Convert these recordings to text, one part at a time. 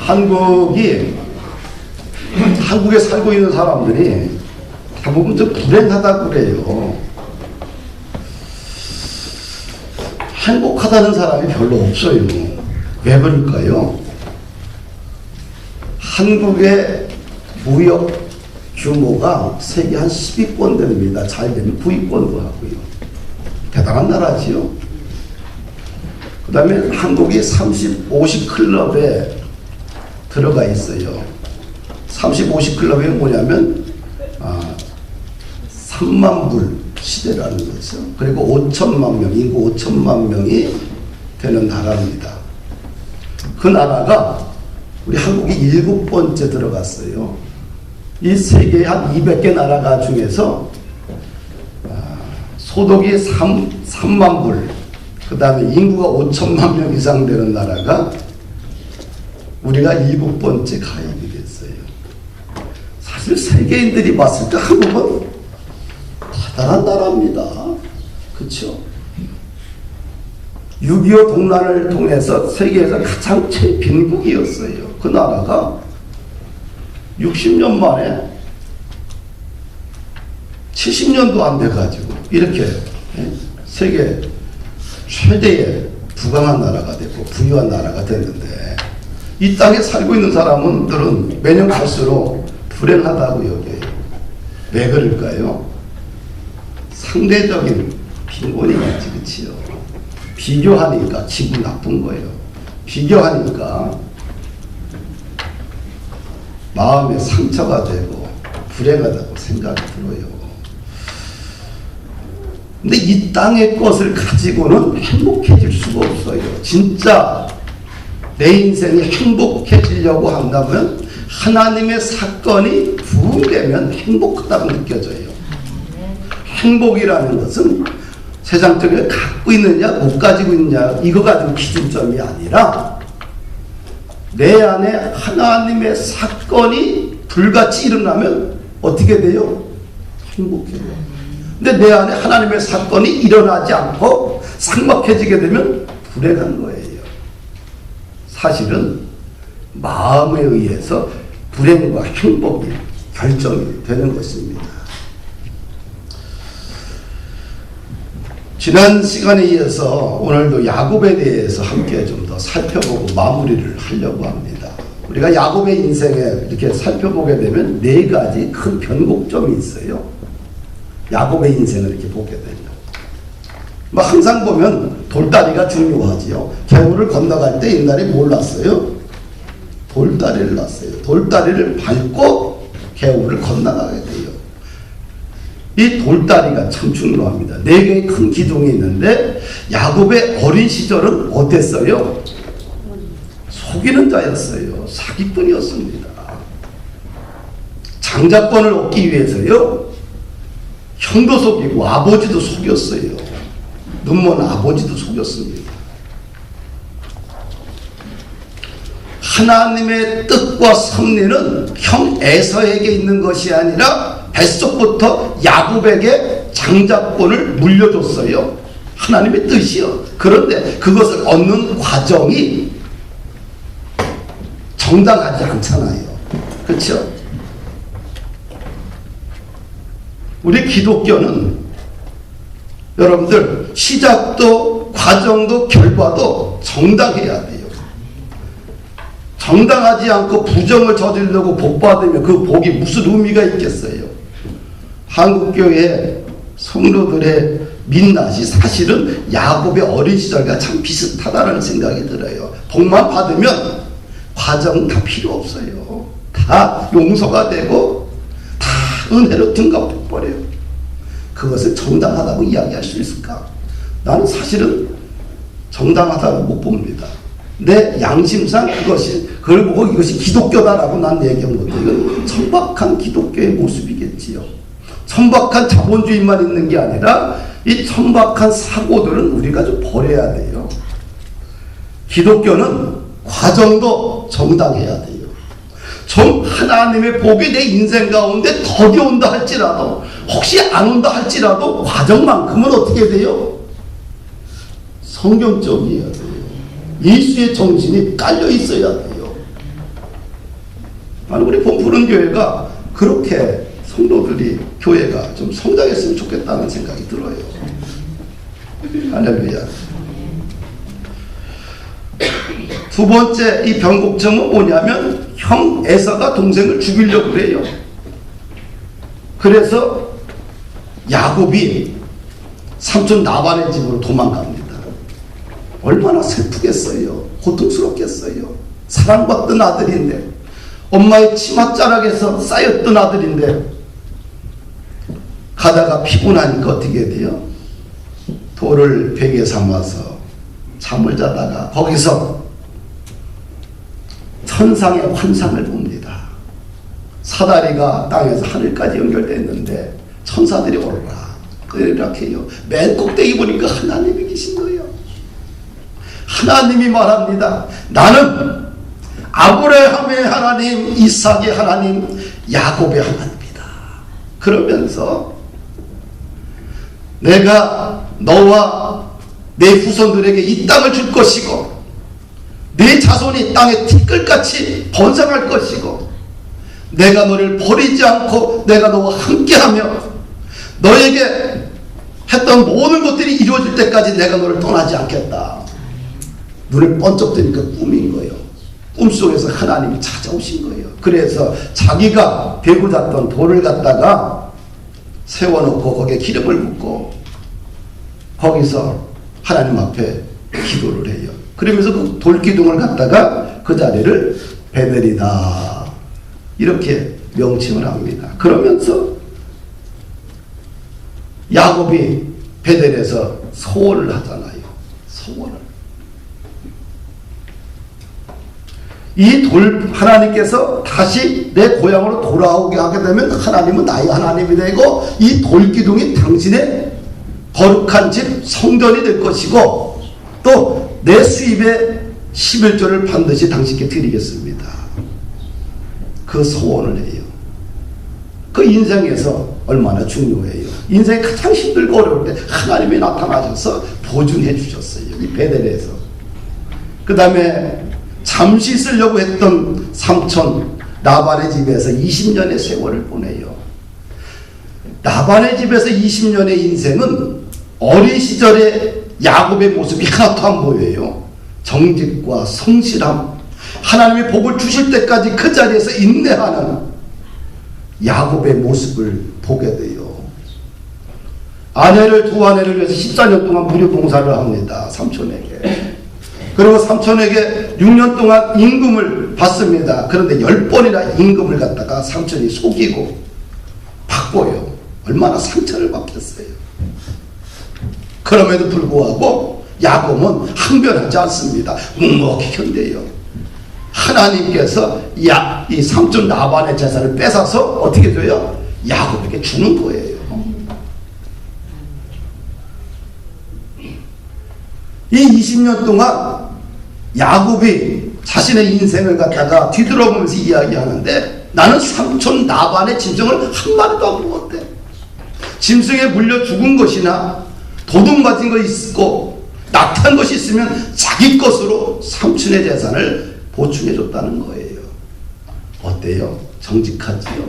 한국에 살고 있는 사람들이 대부분 좀 불행하다고 그래요. 행복하다는 사람이 별로 없어요. 왜 그럴까요? 한국의 무역 규모가 세계 한 10위권 됩니다. 잘 되면 9위권도 하고요. 대단한 나라지요. 그 다음에 한국이 50클럽에 들어가 있어요. 50클럽이 뭐냐면 3만 불 시대라는 거죠. 그리고 5천만 명, 인구 5천만 명이 되는 나라입니다. 그 나라가 우리 한국이 7번째 들어갔어요. 이 세계 한 200개 나라가 중에서 소득이 3만 불, 그 다음에 인구가 5천만 명 이상 되는 나라가 우리가 7번째 가입이 됐어요. 사실 세계인들이 봤을 때 한국은 대단한 나라입니다. 그렇죠? 6.25 동란을 통해서 세계에서 가장 최빈국이었어요. 그 나라가 60년 만에 70년도 안 돼가지고 이렇게 세계 최대의 부강한 나라가 되고 부유한 나라가 됐는데, 이 땅에 살고 있는 사람들은 매년 갈수록 불행하다고 여겨요. 왜 그럴까요? 상대적인 빈곤이겠지, 그치요? 비교하니까 기분 나쁜 거예요. 비교하니까 마음에 상처가 되고 불행하다고 생각이 들어요. 근데 이 땅의 것을 가지고는 행복해질 수가 없어요. 진짜 내 인생이 행복해지려고 한다면 하나님의 사건이 부응되면 행복하다고 느껴져요. 행복이라는 것은 세상적으로 갖고 있느냐 못 가지고 있느냐 이거 가지고 기준점이 아니라 내 안에 하나님의 사건이 불같이 일어나면 어떻게 돼요? 행복해요. 근데 내 안에 하나님의 사건이 일어나지 않고 삭막해지게 되면 불행한 거예요. 사실은 마음에 의해서 불행과 행복이 결정이 되는 것입니다. 지난 시간에 이어서 오늘도 야곱에 대해서 함께 좀 더 살펴보고 마무리를 하려고 합니다. 우리가 야곱의 인생에 이렇게 살펴보게 되면 4가지 큰 변곡점이 있어요. 야곱의 인생을 이렇게 보게 되면 항상 보면 돌다리가 중요하지요. 겨울을 건너갈 때 옛날에 뭘 놨어요? 돌다리를 놨어요. 돌다리를 밟고 겨울을 건너가게 돼요. 이 돌다리가 참 중요합니다. 4개의 큰 기둥이 있는데 야곱의 어린 시절은 어땠어요? 속이는 자였어요. 사기꾼이었습니다. 장자권을 얻기 위해서요, 형도 속이고 아버지도 속였어요. 눈먼 아버지도 속였습니다. 하나님의 뜻과 섭리는 형 에서에게 있는 것이 아니라 뱃속부터 야곱에게 장자권을 물려줬어요. 하나님의 뜻이요. 그런데 그것을 얻는 과정이 정당하지 않잖아요. 그렇죠? 우리 기독교는 여러분들 시작도 과정도 결과도 정당해야 돼요. 정당하지 않고 부정을 저지르려고 복 받으면 그 복이 무슨 의미가 있겠어요? 한국교회 성도들의 민낯이 사실은 야곱의 어린 시절과 참 비슷하다는 생각이 들어요. 복만 받으면 과정은 다 필요 없어요. 다 용서가 되고 다 은혜로 등갑해버려요. 그것을 정당하다고 이야기할 수 있을까? 나는 사실은 정당하다고 못 봅니다. 내 양심상 그걸 보고 이것이 기독교다라고 난 얘기한 것도 이건 천박한 기독교의 모습이겠지요. 천박한 자본주의만 있는 게 아니라 이 천박한 사고들은 우리가 좀 버려야 돼요. 기독교는 과정도 정당해야 돼요. 좀 하나님의 복이 내 인생 가운데 덕이 온다 할지라도, 혹시 안 온다 할지라도 과정만큼은 어떻게 돼요? 성경적이어야 돼요. 예수의 정신이 깔려 있어야 돼요. 우리 봄푸른 교회가 그렇게 성도들이 교회가 좀 성장했으면 좋겠다는 생각이 들어요. 할렐루야. 두 번째 이 변곡점은 뭐냐면 형 에사가 동생을 죽이려고 그래요. 그래서 야곱이 삼촌 라반의 집으로 도망갑니다. 얼마나 슬프겠어요. 고통스럽겠어요. 사랑받던 아들인데, 엄마의 치맛자락에서 쌓였던 아들인데, 가다가 피곤하니까 어떻게 돼요? 돌을 베개 삼아서 잠을 자다가 거기서 천상의 환상을 봅니다. 사다리가 땅에서 하늘까지 연결되어 있는데 천사들이 오르라 이렇게 해요. 맨 꼭대기 보니까 하나님이 계신 거예요. 하나님이 말합니다. 나는 아브라함의 하나님, 이삭의 하나님, 야곱의 하나님이다. 그러면서 내가 너와 내 후손들에게 이 땅을 줄 것이고 내 자손이 땅에 티끌같이 번성할 것이고 내가 너를 버리지 않고 내가 너와 함께하며 너에게 했던 모든 것들이 이루어질 때까지 내가 너를 떠나지 않겠다. 눈을 번쩍 뜨니까 꿈인 거예요. 꿈속에서 하나님이 찾아오신 거예요. 그래서 자기가 베고 잤던 돌을 갖다가 세워놓고 거기에 기름을 붓고 거기서 하나님 앞에 기도를 해요. 그러면서 그 돌기둥을 갖다가 그 자리를 베델이다 이렇게 명칭을 합니다. 그러면서 야곱이 베델에서 소원을 하잖아요. 소원을. 이 돌 하나님께서 다시 내 고향으로 돌아오게 하게 되면 하나님은 나의 하나님이 되고 이 돌기둥이 당신의 거룩한 집 성전이 될 것이고 또 내 수입의 11조를 반드시 당신께 드리겠습니다. 그 소원을 해요. 그 인생에서 얼마나 중요해요. 인생이 가장 힘들고 어려울 때 하나님이 나타나셔서 보증해 주셨어요. 이 베델에서. 그 다음에 잠시 쓰려고 했던 삼촌 라반의 집에서 20년의 세월을 보내요. 라반의 집에서 20년의 인생은 어린 시절에 야곱의 모습이 하나도 안 보여요. 정직과 성실함, 하나님이 복을 주실 때까지 그 자리에서 인내하는 야곱의 모습을 보게 돼요. 두 아내를 위해서 14년 동안 무료 봉사를 합니다. 삼촌에게. 그리고 삼촌에게 6년 동안 임금을 받습니다. 그런데 10번이나 임금을 갖다가 삼촌이 속이고 바꿔요. 얼마나 상처를 받겠어요. 그럼에도 불구하고 야곱은 항변하지 않습니다. 묵묵히 견뎌요. 하나님께서 이 삼촌 라반의 재산을 뺏어서 어떻게 줘요? 야곱에게 주는 거예요. 이 20년 동안 야곱이 자신의 인생을 갖다가 뒤돌아보면서 이야기하는데 나는 삼촌 라반의 짐승을 한 마리도 안 먹었대. 짐승에 물려 죽은 것이나 도둑 맞은 것이 있고 낙탄 것이 있으면 자기 것으로 삼촌의 재산을 보충해 줬다는 거예요. 어때요? 정직하지요?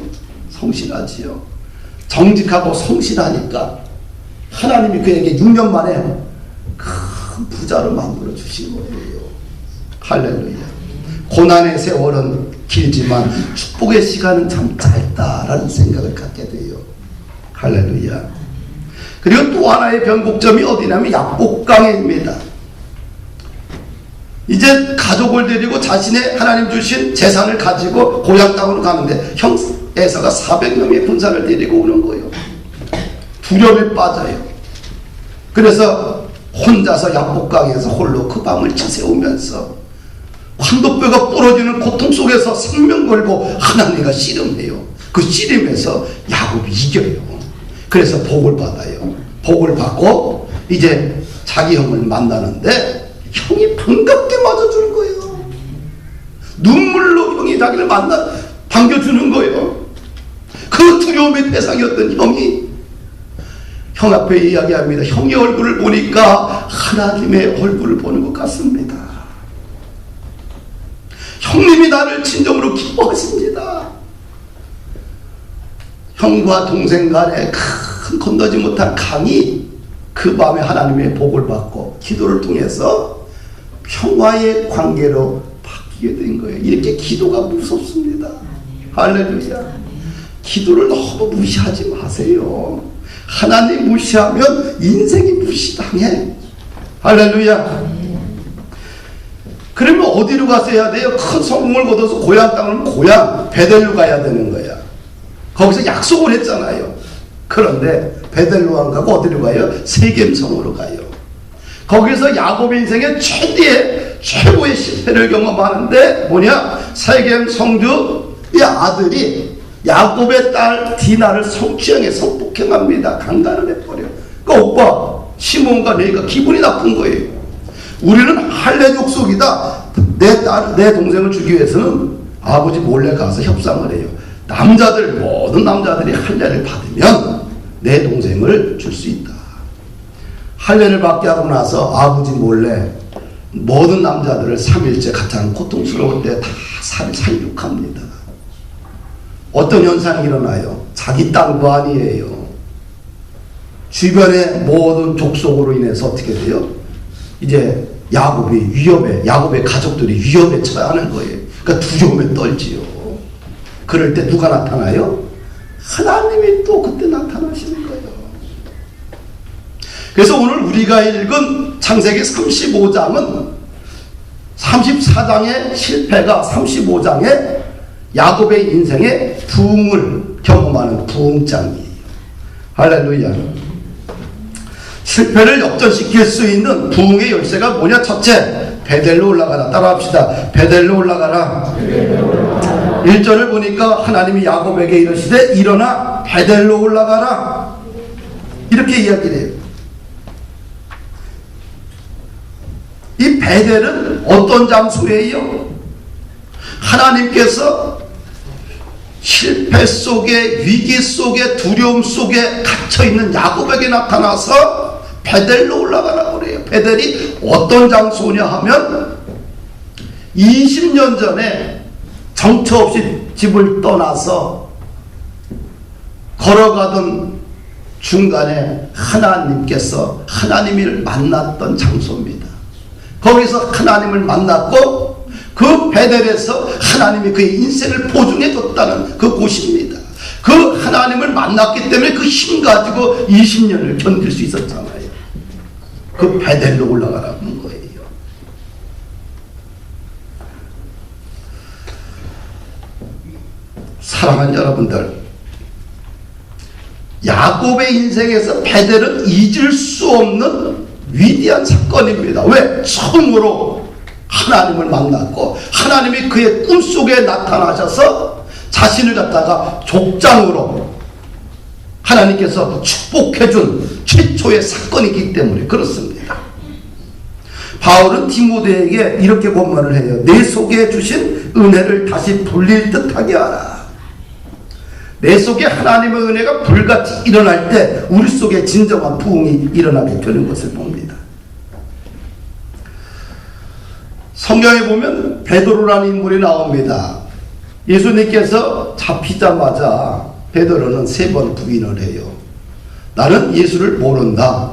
성실하지요? 정직하고 성실하니까 하나님이 그에게 6년 만에 큰 부자로 만들어 주신 거예요. 할렐루야. 고난의 세월은 길지만 축복의 시간은 참 짧다라는 생각을 갖게 돼요. 할렐루야. 그리고 또 하나의 변곡점이 어디냐면 약복강입니다. 이제 가족을 데리고 자신의 하나님 주신 재산을 가지고 고향 땅으로 가는데 형 에서가 400명의 군사를 데리고 오는 거예요. 두려움에 빠져요. 그래서 혼자서 약복강에서 홀로 그 밤을 지새우면서 황도뼈가 부러지는 고통 속에서 생명 걸고 하나님과 씨름해요. 그 씨름에서 야곱이 이겨요. 그래서 복을 받아요. 복을 받고 이제 자기 형을 만나는데 형이 반갑게 맞아주는 거예요. 눈물로 형이 자기를 반겨주는 거예요. 그 두려움의 대상이었던 형이 형 앞에 이야기합니다. 형의 얼굴을 보니까 하나님의 얼굴을 보는 것 같습니다. 형님이 나를 진정으로 기뻐하십니다. 형과 동생 간에 큰 건너지 못한 강이 그 밤에 하나님의 복을 받고 기도를 통해서 평화의 관계로 바뀌게 된 거예요. 이렇게 기도가 무섭습니다. 할렐루야. 기도를 너무 무시하지 마세요. 하나님 무시하면 인생이 무시당해. 할렐루야. 그러면 어디로 가서 해야 돼요? 큰 성공을 거둬서 고향 땅은 고향 베델로 가야 되는 거야. 거기서 약속을 했잖아요. 그런데 베델로 안 가고 어디로 가요? 세겜성으로 가요. 거기서 야곱 인생의 최고의 실패를 경험하는데 뭐냐? 세겜 성주의 아들이 야곱의 딸 디나를 성추행해 성폭행합니다. 강간을 해버려. 그러니까 오빠 시몬과 레이가 기분이 나쁜 거예요. 우리는 할례 족속이다. 내 동생을 주기 위해서는 아버지 몰래 가서 협상을 해요. 모든 남자들이 할례를 받으면 내 동생을 줄 수 있다. 할례를 받게 하고 나서 아버지 몰래 모든 남자들을 3일째 가장 고통스러울 때 다 살육합니다. 어떤 현상이 일어나요? 자기 땅도 아니에요. 주변의 모든 족속으로 인해서 어떻게 돼요? 이제 야곱의 가족들이 위협에 처하는 거예요. 그러니까 두려움에 떨지요. 그럴 때 누가 나타나요? 하나님이 또 그때 나타나시는 거예요. 그래서 오늘 우리가 읽은 창세기 35장은 34장의 실패가 35장의 야곱의 인생의 부흥을 경험하는 부흥장이에요. 할렐루야. 실패를 역전시킬 수 있는 부흥의 열쇠가 뭐냐? 첫째, 베델로 올라가라. 따라합시다. 베델로 올라가라. 1절을 보니까 하나님이 야곱에게 이르시되 일어나 베델로 올라가라. 이렇게 이야기를 해요. 이 베델은 어떤 장소예요? 하나님께서 실패 속에, 위기 속에, 두려움 속에 갇혀있는 야곱에게 나타나서 베델로 올라가라고 그래요. 베델이 어떤 장소냐 하면 20년 전에 정처 없이 집을 떠나서 걸어가던 중간에 하나님을 만났던 장소입니다. 거기서 하나님을 만났고 그 베델에서 하나님이 그의 인생을 보증해 줬다는 그 곳입니다. 그 하나님을 만났기 때문에 그 힘 가지고 20년을 견딜 수 있었잖아요. 그 베델로 올라가라는 거예요. 사랑하는 여러분들, 야곱의 인생에서 베델은 잊을 수 없는 위대한 사건입니다. 왜? 처음으로 하나님을 만났고 하나님이 그의 꿈속에 나타나셔서 자신을 갖다가 족장으로 하나님께서 축복해준 최초의 사건이기 때문에 그렇습니다. 바울은 디모데에게 이렇게 권면을 해요. 내 속에 주신 은혜를 다시 불릴 듯하게 하라. 내 속에 하나님의 은혜가 불같이 일어날 때 우리 속에 진정한 부흥이 일어나게 되는 것을 봅니다. 성경에 보면 베드로라는 인물이 나옵니다. 예수님께서 잡히자마자 베드로는 3번 부인을 해요. 나는 예수를 모른다.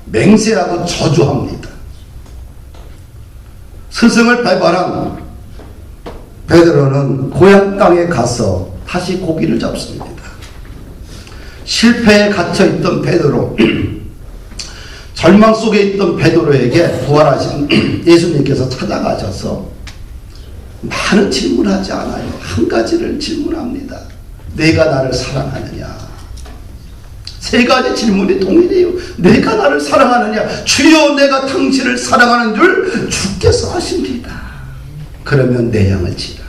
맹세하고 저주합니다. 스승을 배반한 베드로는 고향 땅에 가서 다시 고기를 잡습니다. 실패에 갇혀있던 베드로, 절망 속에 있던 베드로에게 부활하신 예수님께서 찾아가셔서 많은 질문하지 않아요. 한 가지를 질문합니다. 내가 나를 사랑하느냐? 3가지 질문이 동일해요. 내가 나를 사랑하느냐? 주여 내가 당신을 사랑하는 줄 주께서 아십니다. 그러면 내 양을 치라.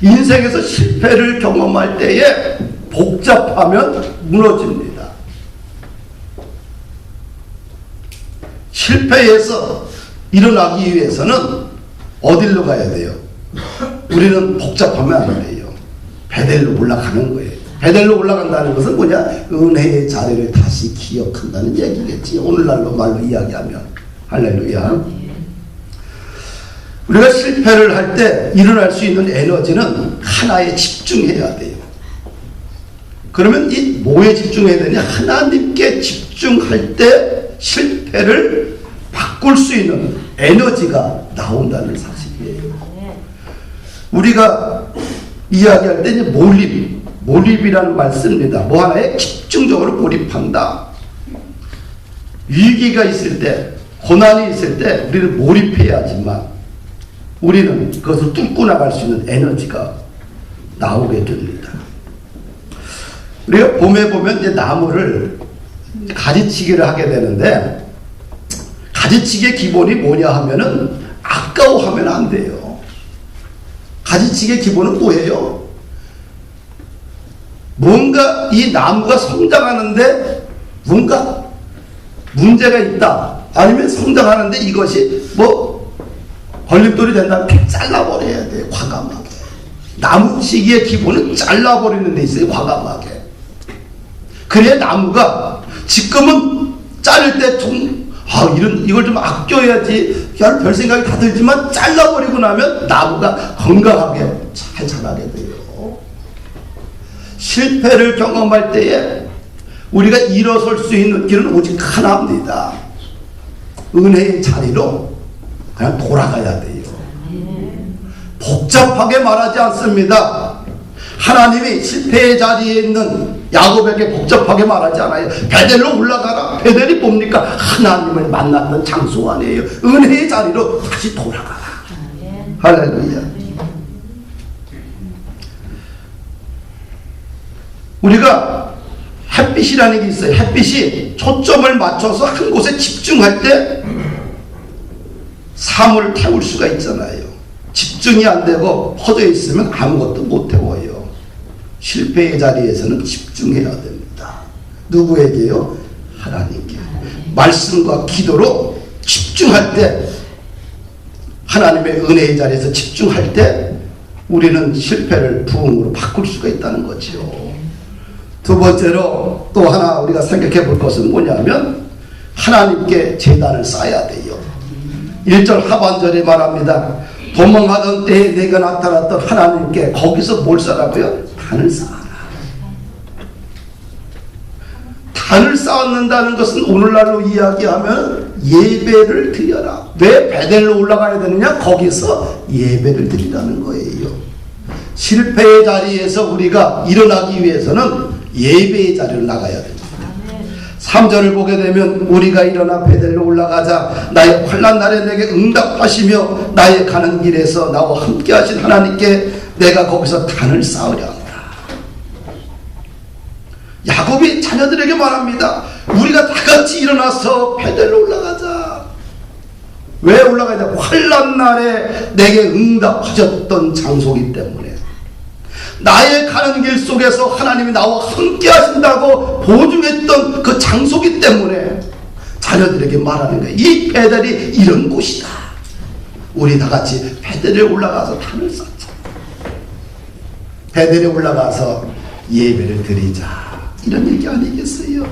인생에서 실패를 경험할 때에 복잡하면 무너집니다. 실패에서 일어나기 위해서는 어디로 가야 돼요? 우리는 복잡하면 안 돼요. 베델로 올라가는 거예요. 베델로 올라간다는 것은 뭐냐? 은혜의 자리를 다시 기억한다는 얘기겠지. 오늘날로 말로 이야기하면. 할렐루야. 우리가 실패를 할 때 일어날 수 있는 에너지는 하나에 집중해야 돼요. 그러면 이 뭐에 집중해야 되냐? 하나님께 집중할 때 실패를 바꿀 수 있는 에너지가 나온다는 사실이에요. 우리가 이야기할 때 이제 몰입이라는 말 씁니다. 뭐 하나에 집중적으로 몰입한다. 위기가 있을 때, 고난이 있을 때 우리는 몰입해야지만 우리는 그것을 뚫고 나갈 수 있는 에너지가 나오게 됩니다. 우리가 봄에 보면 이제 나무를 가지치기를 하게 되는데, 가지치기의 기본이 뭐냐 하면은 아까워하면 안 돼요. 가지치기의 기본은 뭐예요? 뭔가 이 나무가 성장하는데 뭔가 문제가 있다, 아니면 성장하는데 이것이 뭐 걸림돌이 된다면 잘라버려야 돼요. 과감하게. 나무치기의 기본은 잘라버리는 데 있어요. 과감하게. 그래야 나무가 지금은 자를 때 이걸 좀 아껴야지 별 생각이 다 들지만 잘라버리고 나면 나무가 건강하게 잘 자라게 돼요. 실패를 경험할 때에 우리가 일어설 수 있는 길은 오직 하나입니다. 은혜의 자리로 그냥 돌아가야 돼요. 복잡하게 말하지 않습니다. 하나님이 실패의 자리에 있는 야곱에게 복잡하게 말하지 않아요. 베델로 올라가라. 베델이 뭡니까? 하나님을 만났던 장소 아니에요. 은혜의 자리로 다시 돌아가라. 할렐루야. 우리가 햇빛이라는 게 있어요. 햇빛이 초점을 맞춰서 한 곳에 집중할 때 사물을 태울 수가 있잖아요. 집중이 안 되고 퍼져 있으면 아무것도 못 태워요. 실패의 자리에서는 집중해야 됩니다. 누구에게요? 하나님께. 말씀과 기도로 집중할 때, 하나님의 은혜의 자리에서 집중할 때 우리는 실패를 부흥으로 바꿀 수가 있다는 거죠. 두 번째로 또 하나 우리가 생각해 볼 것은 뭐냐면 하나님께 제단을 쌓아야 돼요. 1절 하반절에 말합니다. 도망하던 때에 내가 나타났던 하나님께 거기서 뭘 쌓으라고요? 단을 쌓아라. 단을 쌓는다는 것은 오늘날로 이야기하면 예배를 드려라. 왜 베델로 올라가야 되느냐? 거기서 예배를 드리라는 거예요. 실패의 자리에서 우리가 일어나기 위해서는 예배의 자리를 나가야 됩니다. 3절을 보게 되면 우리가 일어나 베델로 올라가자 나의 환난 날에 내게 응답하시며 나의 가는 길에서 나와 함께 하신 하나님께 내가 거기서 단을 쌓으려 한다. 야곱이 자녀들에게 말합니다. 우리가 다 같이 일어나서 베델로 올라가자. 왜 올라가야 돼? 환난 날에 내게 응답하셨던 장소이기 때문에, 나의 가는 길 속에서 하나님이 나와 함께 하신다고 보증했던 그 장소이기 때문에 자녀들에게 말하는 거예요. 이 베델이 이런 곳이다. 우리 다 같이 베델에 올라가서 단을 쌓자. 베델에 올라가서 예배를 드리자. 이런 얘기 아니겠어요?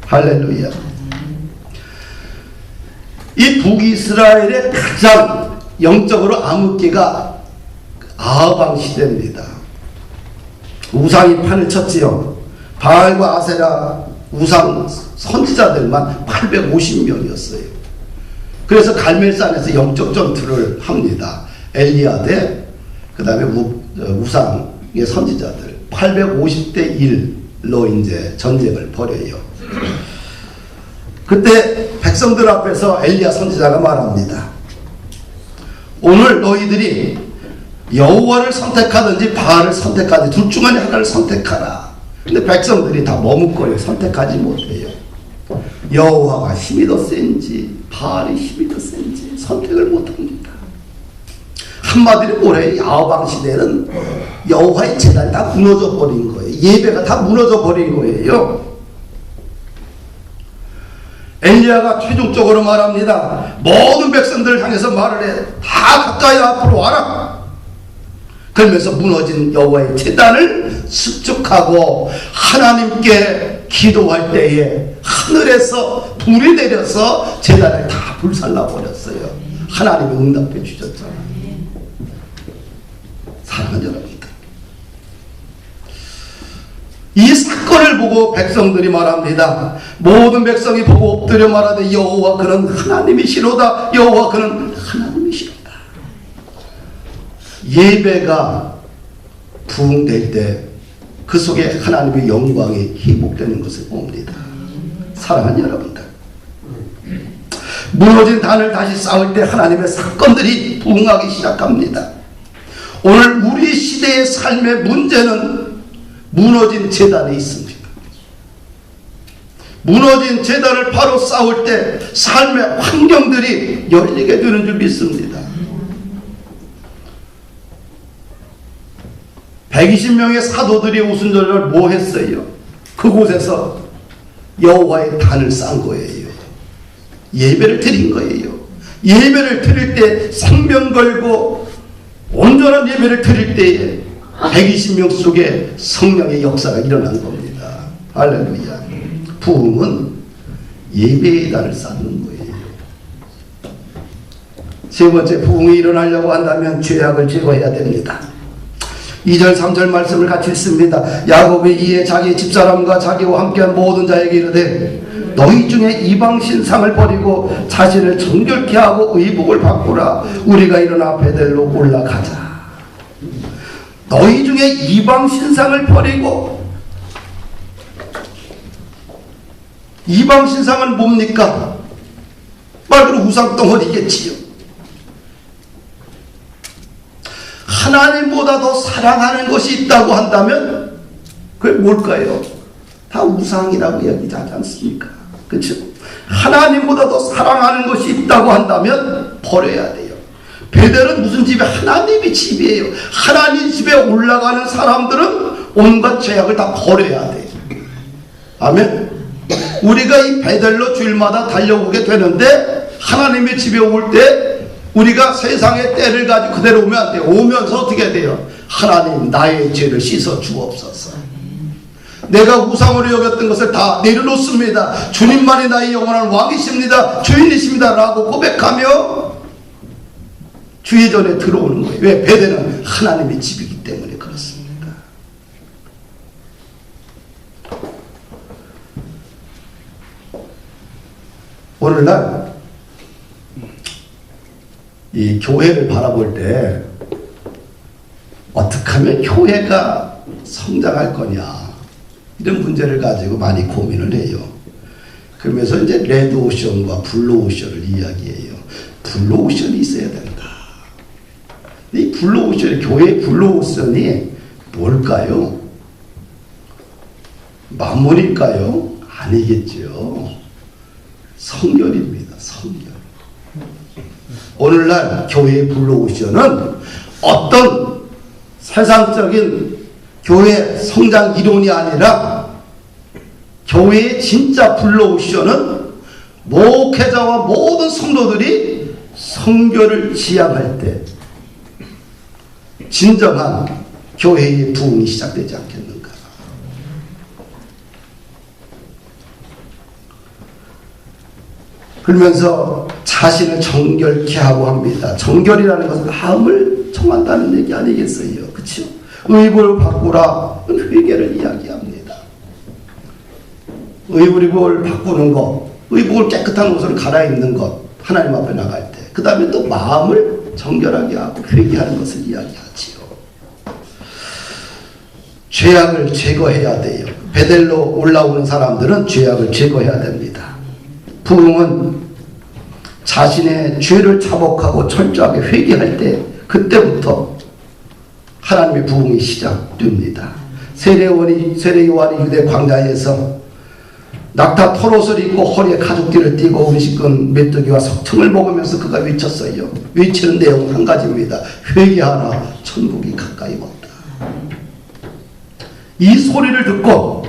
할렐루야. 이 북이스라엘의 가장 영적으로 암흑기가 아방 시대입니다. 우상이 판을 쳤지요. 바알과 아세라 우상 선지자들만 850명이었어요. 그래서 갈멜산에서 영적 전투를 합니다. 엘리야 대 그 다음에 우상의 선지자들 850대 1로 이제 전쟁을 벌여요. 그때 백성들 앞에서 엘리야 선지자가 말합니다. 오늘 너희들이 여호와를 선택하든지 바알을 선택하든지 둘 중 안에 하나를 선택하라. 근데 백성들이 다 머뭇거려요. 선택하지 못해요. 여호와가 힘이 더 센지 바알이 힘이 더 센지 선택을 못합니다. 한마디로 뭐래요? 야방 시대는 여호와의 제단이 다 무너져 버린 거예요. 예배가 다 무너져 버린 거예요. 엘리야가 최종적으로 말합니다. 모든 백성들을 향해서 말을 해. 다 가까이 앞으로 와라. 그러면서 무너진 여호와의 제단을 수축하고 하나님께 기도할 때에 하늘에서 불이 내려서 제단을 다 불살라 버렸어요. 하나님이 응답해 주셨잖아요. 사랑하는 여러분들, 이 사건을 보고 백성들이 말합니다. 모든 백성이 보고 엎드려 말하되 여호와 그는 하나님이시로다. 여호와 그는 하나님이시로다. 예배가 부흥될 때 그 속에 하나님의 영광이 희복되는 것을 봅니다. 사랑하는 여러분들, 무너진 단을 다시 쌓을 때 하나님의 사건들이 부흥하기 시작합니다. 오늘 우리 시대의 삶의 문제는 무너진 제단에 있습니다. 무너진 제단을 바로 쌓을 때 삶의 환경들이 열리게 되는 줄 믿습니다. 120명의 사도들이 오순절날 뭐 했어요? 그곳에서 여호와의 단을 쌓은 거예요. 예배를 드린 거예요. 예배를 드릴 때 생명 걸고 온전한 예배를 드릴 때에 120명 속에 성령의 역사가 일어난 겁니다. 할렐루야. 부흥은 예배의 단을 쌓는 거예요. 세 번째, 부흥이 일어나려고 한다면 죄악을 제거해야 됩니다. 2절 3절 말씀을 같이 읽습니다. 야곱이 이에 자기 집사람과 자기와 함께한 모든 자에게 이르되 너희 중에 이방 신상을 버리고 자신을 정결케 하고 의복을 바꾸라. 우리가 일어나 베델로 올라가자. 너희 중에 이방 신상을 버리고, 이방 신상은 뭡니까? 말 그대로 우상 덩어리겠지요. 하나님보다 더 사랑하는 것이 있다고 한다면 그게 뭘까요? 다 우상이라고 얘기하지 않습니까? 그렇죠? 하나님보다 더 사랑하는 것이 있다고 한다면 버려야 돼요. 베델은 무슨 집이? 하나님의 집이에요. 하나님 집에 올라가는 사람들은 온갖 죄악을 다 버려야 돼요. 아멘. 우리가 이 베델로 주일마다 달려오게 되는데 하나님의 집에 올 때 우리가 세상의 때를 가지고 그대로 오면 안 돼요. 오면서 어떻게 돼요? 하나님, 나의 죄를 씻어 주옵소서. 내가 우상으로 여겼던 것을 다 내려놓습니다. 주님만이 나의 영원한 왕이십니다. 주인이십니다. 라고 고백하며 주의 전에 들어오는 거예요. 왜? 베델은 하나님의 집이기 때문에 그렇습니다. 오늘날 이 교회를 바라볼 때 어떻게 하면 교회가 성장할 거냐, 이런 문제를 가지고 많이 고민을 해요. 그러면서 이제 레드오션과 블루오션을 이야기해요. 블루오션이 있어야 된다. 이 블루오션이, 교회의 블루오션이 뭘까요? 만물일까요? 아니겠죠. 성결입니다. 성결. 오늘날 교회의 블루오션은 어떤 세상적인 교회 성장 이론이 아니라 교회의 진짜 블루오션은 목회자와 모든 성도들이 성결을 지향할 때 진정한 교회의 부흥이 시작되지 않겠는가. 그러면서 자신을 정결케 하고 합니다. 정결이라는 것은 마음을 청한다는 얘기 아니겠어요? 그렇죠? 의복을 바꾸라, 회개를 이야기합니다. 의복을 바꾸는 것, 의복을 깨끗한 옷을 갈아입는 것, 하나님 앞에 나갈 때, 그 다음에 또 마음을 정결하게 하고 회개하는 것을 이야기하지요. 죄악을 제거해야 돼요. 베델로 올라오는 사람들은 죄악을 제거해야 됩니다. 부흥은 자신의 죄를 자복하고 철저하게 회개할 때, 그때부터 하나님의 부흥이 시작됩니다. 세례 요한이 유대 광야에서 낙타 털옷을 입고 허리에 가죽띠를 띠고 음식은 메뚜기와 석청을 먹으면서 그가 외쳤어요. 외치는 내용은 한 가지입니다. 회개하라, 천국이 가까이 왔다. 이 소리를 듣고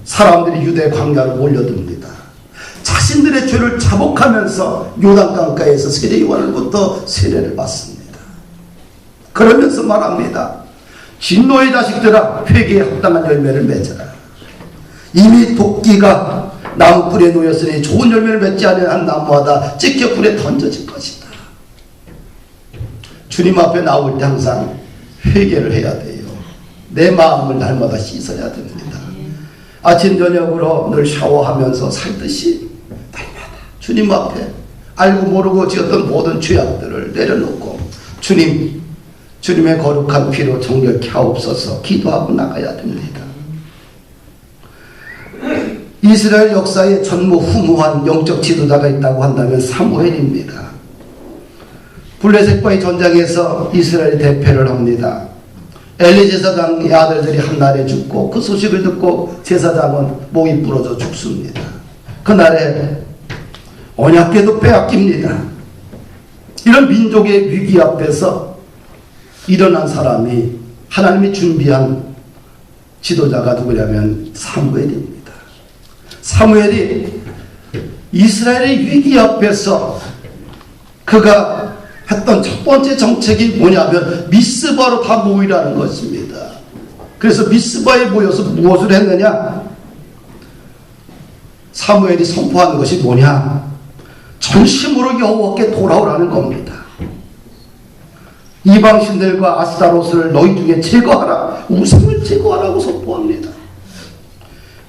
사람들이 유대 광야로 몰려듭니다. 자신들의 죄를 자복하면서 요단강가에서 세례 요한으로부터 세례를 받습니다. 그러면서 말합니다. 진노의 자식들아, 회개에 합당한 열매를 맺어라. 이미 도끼가 나무 뿔에 놓였으니 좋은 열매를 맺지 않은 한 나무마다 찢겨 불에 던져질 것이다. 주님 앞에 나올 때 항상 회개를 해야 돼요. 내 마음을 날마다 씻어야 됩니다. 아침 저녁으로 늘 샤워하면서 살듯이 날마다 주님 앞에 알고 모르고 지었던 모든 죄악들을 내려놓고 주님의 거룩한 피로 정결케 하옵소서 기도하고 나가야 됩니다. 이스라엘 역사에 전무후무한 영적 지도자가 있다고 한다면 사무엘입니다. 블레셋과의 전장에서 이스라엘이 대패를 합니다. 엘리 제사장의 아들들이 한날에 죽고 그 소식을 듣고 제사장은 목이 부러져 죽습니다. 그날에 언약궤도 빼앗깁니다. 이런 민족의 위기 앞에서 일어난 사람이 하나님이 준비한 지도자가 누구냐면 사무엘입니다. 사무엘이 이스라엘의 위기 앞에서 그가 했던 첫 번째 정책이 뭐냐면 미스바로 다 모이라는 것입니다. 그래서 미스바에 모여서 무엇을 했느냐? 사무엘이 선포한 것이 뭐냐? 전심으로 여호와께 돌아오라는 겁니다. 이방신들과 아스타로스를 너희 중에 제거하라. 우상을 제거하라고 선포합니다.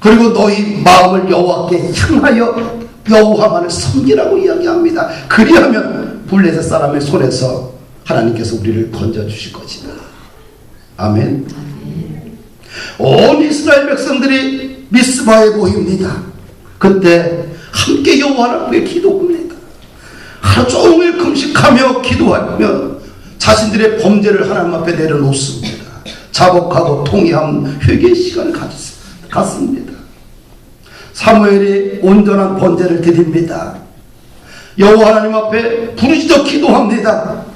그리고 너희 마음을 여호와께 향하여 여호와만을 섬기라고 이야기합니다. 그리하면 블레셋 사람의 손에서 하나님께서 우리를 건져주실 것이다. 아멘. 온 이스라엘 백성들이 미스바에 모입니다. 그때 함께 여호와 앞에 기도합니다. 하루 종일 금식하며 기도하며 자신들의 범죄를 하나님 앞에 내려놓습니다. 자복하고 통회한 회개의 시간을 갖습니다. 사무엘이 온전한 번제를 드립니다. 여호와 하나님 앞에 부르짖어 기도합니다.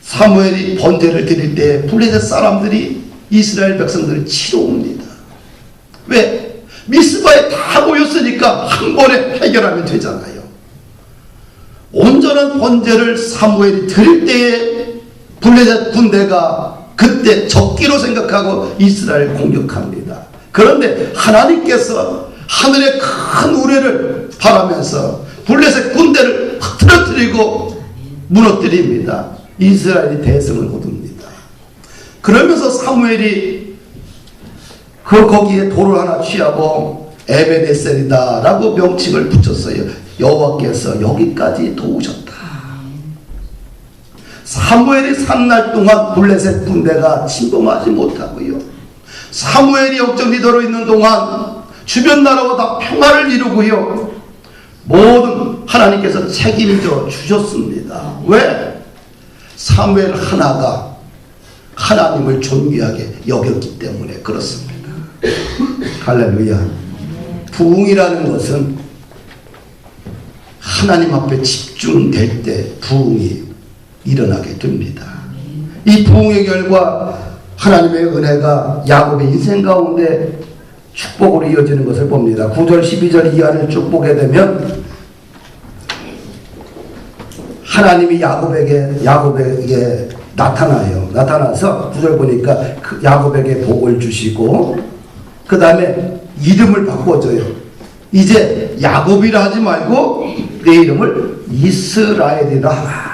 사무엘이 번제를 드릴 때 블레셋 사람들이 이스라엘 백성들을 치러 옵니다. 왜? 미스바에 다 모였으니까 한 번에 해결하면 되잖아요. 온전한 번제를 사무엘이 드릴 때에 블레셋 군대가 그때 적기로 생각하고 이스라엘을 공격합니다. 그런데 하나님께서 하늘의 큰 우레를 바라면서 블레셋 군대를 흐트러뜨리고 무너뜨립니다. 이스라엘이 대승을 거둡니다. 그러면서 사무엘이 거기에 돌을 하나 취하고 에베네셀이다 라고 명칭을 붙였어요. 여호와께서 여기까지 도우셨다. 사무엘이 산 날 동안 블레셋 군대가 침범하지 못하고요. 사무엘이 역적 리더로 있는 동안 주변 나라와 다 평화를 이루고요. 모든 하나님께서 책임져 주셨습니다. 왜? 사무엘 하나가 하나님을 존귀하게 여겼기 때문에 그렇습니다. 할렐루야. 부흥이라는 것은 하나님 앞에 집중될 때 부흥이 일어나게 됩니다. 이 부흥의 결과 하나님의 은혜가 야곱의 인생 가운데 축복으로 이어지는 것을 봅니다. 9절 12절 이하를 쭉 보게 되면 하나님이 야곱에게 나타나요. 나타나서 9절 보니까 그 야곱에게 복을 주시고 그 다음에 이름을 바꿔줘요. 이제 야곱이라 하지 말고 내 이름을 이스라엘이라 하라.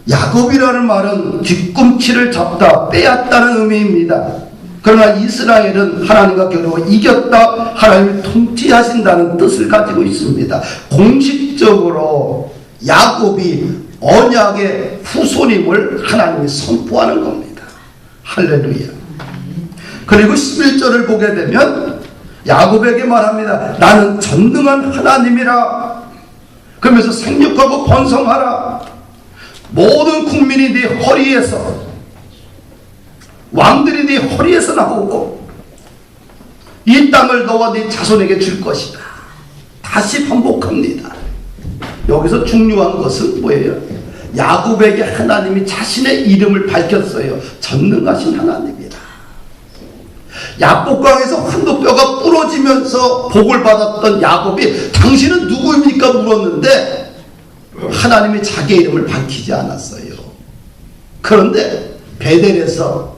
야곱이라는 말은 뒤꿈치를 잡다, 빼앗다는 의미입니다. 그러나 이스라엘은 하나님과 겨루어 이겼다, 하나님을 통치하신다는 뜻을 가지고 있습니다. 공식적으로 야곱이 언약의 후손임을 하나님이 선포하는 겁니다. 할렐루야. 그리고 11절을 보게 되면 야곱에게 말합니다. 나는 전능한 하나님이라. 그러면서 생육하고 번성하라. 모든 국민이 네 허리에서, 왕들이 네 허리에서 나오고 이 땅을 너와 네 자손에게 줄 것이다. 다시 반복합니다. 여기서 중요한 것은 뭐예요? 야곱에게 하나님이 자신의 이름을 밝혔어요. 전능하신 하나님이다. 야복강에서 한도뼈가 부러지면서 복을 받았던 야곱이 당신은 누구입니까? 물었는데 하나님이 자기의 이름을 밝히지 않았어요. 그런데 베델에서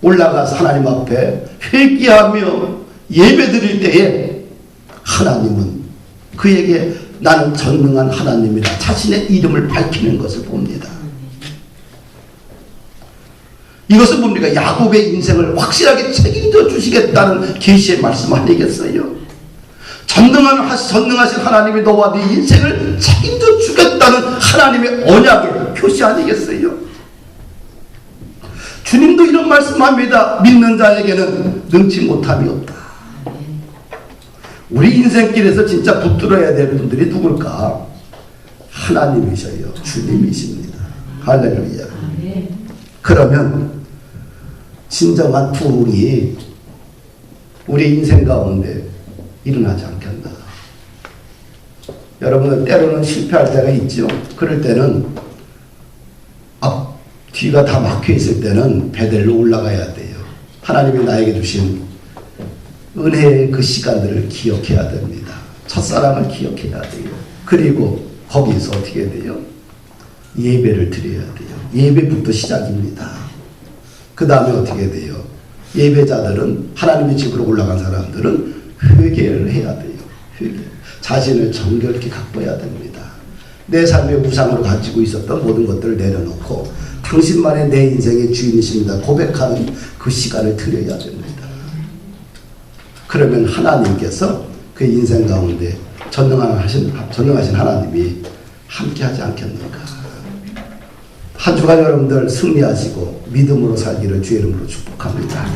올라가서 하나님 앞에 회개하며 예배드릴 때에 하나님은 그에게 나는 전능한 하나님이라 자신의 이름을 밝히는 것을 봅니다. 이것은 뭡니까? 야곱의 인생을 확실하게 책임져 주시겠다는 계시의 말씀 아니겠어요? 전능하신 하나님이 너와 네 인생을 책임져 주겠다는 하나님의 언약의 표시 아니겠어요? 주님도 이런 말씀합니다. 믿는 자에게는 능치 못함이 없다. 우리 인생길에서 진짜 붙들어야 될 분들이 누굴까? 하나님이셔요. 주님이십니다. 할렐루야. 그러면 진정한 부흥이 우리 인생 가운데 일어나지 않겠나. 여러분, 때로는 실패할 때가 있죠. 그럴 때는 뒤가 다 막혀 있을 때는 베델로 올라가야 돼요. 하나님이 나에게 주신 은혜의 그 시간들을 기억해야 됩니다. 첫사랑을 기억해야 돼요. 그리고 거기서 어떻게 돼요? 예배를 드려야 돼요. 예배부터 시작입니다. 그 다음에 어떻게 돼요? 예배자들은, 하나님의 집으로 올라간 사람들은 회개를 해야 돼요. 회개. 자신을 정결케 가꿔야 됩니다. 내 삶의 우상으로 가지고 있었던 모든 것들을 내려놓고 당신만의 내 인생의 주인이십니다 고백하는 그 시간을 드려야 됩니다. 그러면 하나님께서 그 인생 가운데 전능하신 하나님이 함께하지 않겠는가. 한 주간 여러분들 승리하시고 믿음으로 살기를 주의 이름으로 축복합니다.